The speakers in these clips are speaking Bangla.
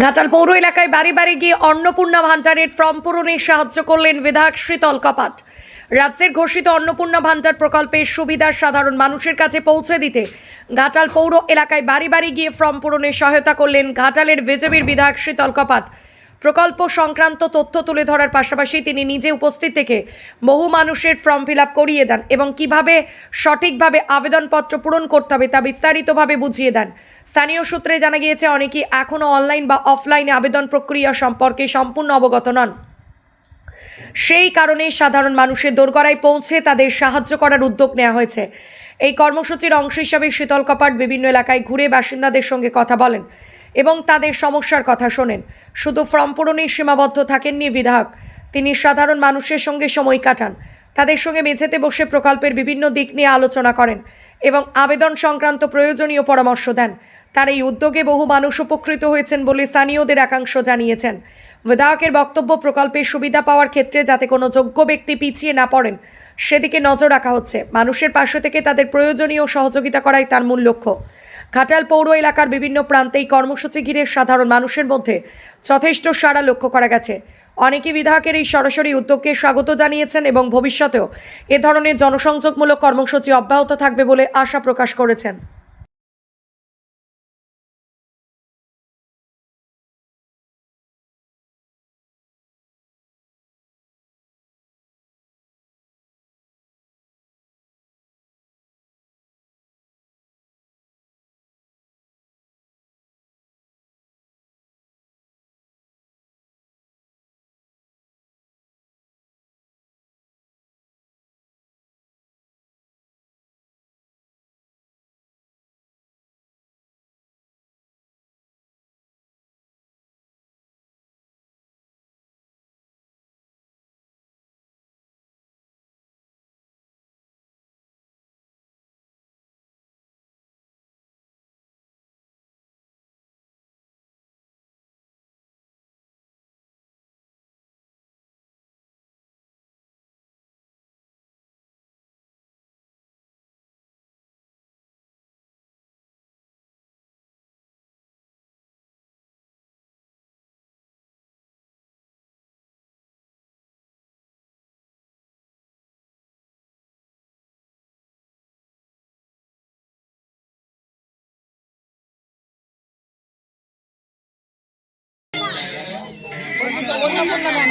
ঘাটাল পৌর এলাকায় বাড়ি বাড়ি গিয়ে অন্নপূর্ণা ভান্ডারের ফর্ম পূরণে সাহায্য করলেন বিধায়ক শীতল কপাট। রাজ্যের ঘোষিত অন্নপূর্ণা ভান্ডার প্রকল্পের সুবিধা সাধারণ মানুষের কাছে পৌঁছে দিতে ঘাটাল পৌর এলাকায় বাড়ি বাড়ি গিয়ে ফর্ম পূরণে সহায়তা করলেন ঘাটালের বিজেপির বিধায়ক শীতল কপাট। প্রকল্প সংক্রান্ত তথ্য তুলে ধরার পাশাপাশি তিনি নিজে উপস্থিত থেকে বহু মানুষের ফর্ম ফিল আপ করিয়ে দেন এবং কিভাবে সঠিকভাবে আবেদনপত্র পূরণ করতে হবে তা বিস্তারিতভাবে বুঝিয়ে দেন। স্থানীয় সূত্রে জানা গিয়েছে অনেকেই এখনও অনলাইন বা অফলাইনে আবেদন প্রক্রিয়া সম্পর্কে সম্পূর্ণ অবগত নন। সেই কারণে সাধারণ মানুষের দোরগোড়ায় পৌঁছে তাদের সাহায্য করার উদ্যোগ নেওয়া হয়েছে। এই কর্মসূচির অংশ হিসাবে শীতল কপাট বিভিন্ন এলাকায় ঘুরে বাসিন্দাদের সঙ্গে কথা বলেন এবং তাদের সমস্যার কথা শোনেন। শুধু ফর্ম পূরণেই সীমাবদ্ধ থাকেননি বিধায়ক, তিনি সাধারণ মানুষের সঙ্গে সময় কাটান, তাদের সঙ্গে মেঝেতে বসে প্রকল্পের বিভিন্ন দিক নিয়ে আলোচনা করেন এবং আবেদন সংক্রান্ত প্রয়োজনীয় পরামর্শ দেন। তার এই উদ্যোগে বহু মানুষ উপকৃত হয়েছেন বলে স্থানীয়দের একাংশ জানিয়েছেন। বিধায়কের বক্তব্য, প্রকল্পের সুবিধা পাওয়ার ক্ষেত্রে যাতে কোনো যোগ্য ব্যক্তি পিছিয়ে না পড়েন সেদিকে নজর রাখা হচ্ছে। মানুষের পাশে থেকে তাদের প্রয়োজনীয় সহযোগিতা করাই তার মূল লক্ষ্য। ঘাটাল পৌর এলাকার বিভিন্ন প্রান্তে এই কর্মসূচি ঘিরে সাধারণ মানুষের মধ্যে যথেষ্ট সাড়া লক্ষ্য করা গেছে। অনেকেই বিধায়কের এই সরাসরি উদ্যোগকে স্বাগত জানিয়েছেন এবং ভবিষ্যতেও এ ধরনের জনসংযোগমূলক কর্মসূচি অব্যাহত থাকবে বলে আশা প্রকাশ করেছেন।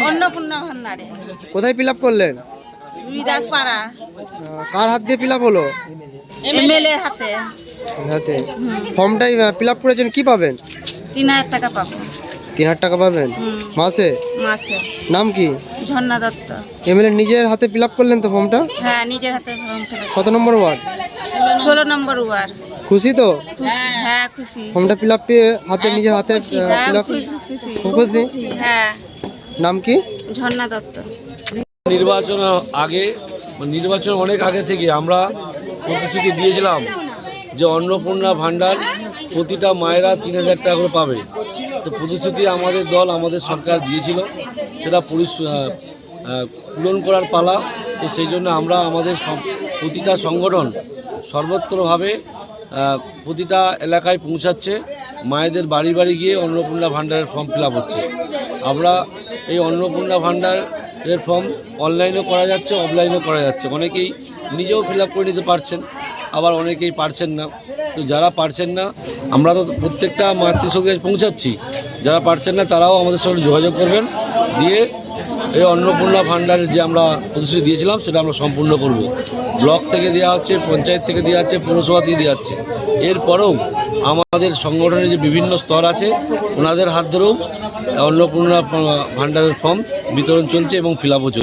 অন্নপূর্ণা ভান্ডারে কোথায় ফিল আপ করলেন? রুইদাসপাড়া কার হাত দিয়ে ফিল আপ হলো? এমএলএ হাতে। হাতে ফর্মটাই ফিল আপ করেছেন, কি পাবেন? 3000 টাকা পাবো। 3000 টাকা পাবেন মাসে? মাসে। নাম কি? ঝর্ণা দত্ত। এমএলএ নিজের হাতে ফিল আপ করলেন তো ফর্মটা? হ্যাঁ, নিজের হাতে ফর্ম fill up। কত নম্বর ওয়ার্ড? 16 নম্বর ওয়ার্ড। খুশি তো? হ্যাঁ, খুশি। ফর্মটা ফিল আপ হাতে নিজের হাতে হ্যাঁ, ফিল আপ খুশি। খুশি? হ্যাঁ। নাম কি? ঝর্ণা দত্ত। নির্বাচন অনেক আগে থেকে আমরা প্রতিশ্রুতি দিয়েছিলাম যে অন্নপূর্ণা ভান্ডার প্রতিটা মায়েরা 3000 টাকা করে পাবে। তো প্রতিশ্রুতি আমাদের দল, আমাদের সরকার দিয়েছিল, সেটা পূরণ করার পালা। তো সেই জন্য আমরা আমাদের প্রতিটা সংগঠন সর্বত্রভাবে প্রতিটা এলাকায় পৌঁছাচ্ছে, মায়েদের বাড়ি বাড়ি গিয়ে অন্নপূর্ণা ভান্ডারের ফর্ম ফিল আপ হচ্ছে। আমরা এই অন্নপূর্ণা ভান্ডারের ফর্ম অনলাইনেও করা যাচ্ছে, অফলাইনেও করা যাচ্ছে। অনেকেই নিজেও ফিল আপ করে নিতে পারছেন, আবার অনেকেই পারছেন না। তো যারা পারছেন না, আমরা তো প্রত্যেকটা মাতৃসঙ্গে পৌঁছাচ্ছি, যারা পারছেন না তারাও আমাদের সঙ্গে যোগাযোগ করবেন, দিয়ে এই অন্নপূর্ণা ভান্ডারের যে আমরা প্রতিশ্রুতি দিয়েছিলাম সেটা আমরা সম্পূর্ণ করব। ব্লক থেকে দেওয়া হচ্ছে, পঞ্চায়েত থেকে দেওয়া হচ্ছে, পৌরসভা থেকে দেওয়া হচ্ছে। এরপরেও আমাদের সংগঠনের যে বিভিন্ন স্তর আছে ওনাদের হাত ধরেও অন্নপূর্ণা ভান্ডারের ফর্ম বিতরণ চলছে এবং ফিল আপও চলছে।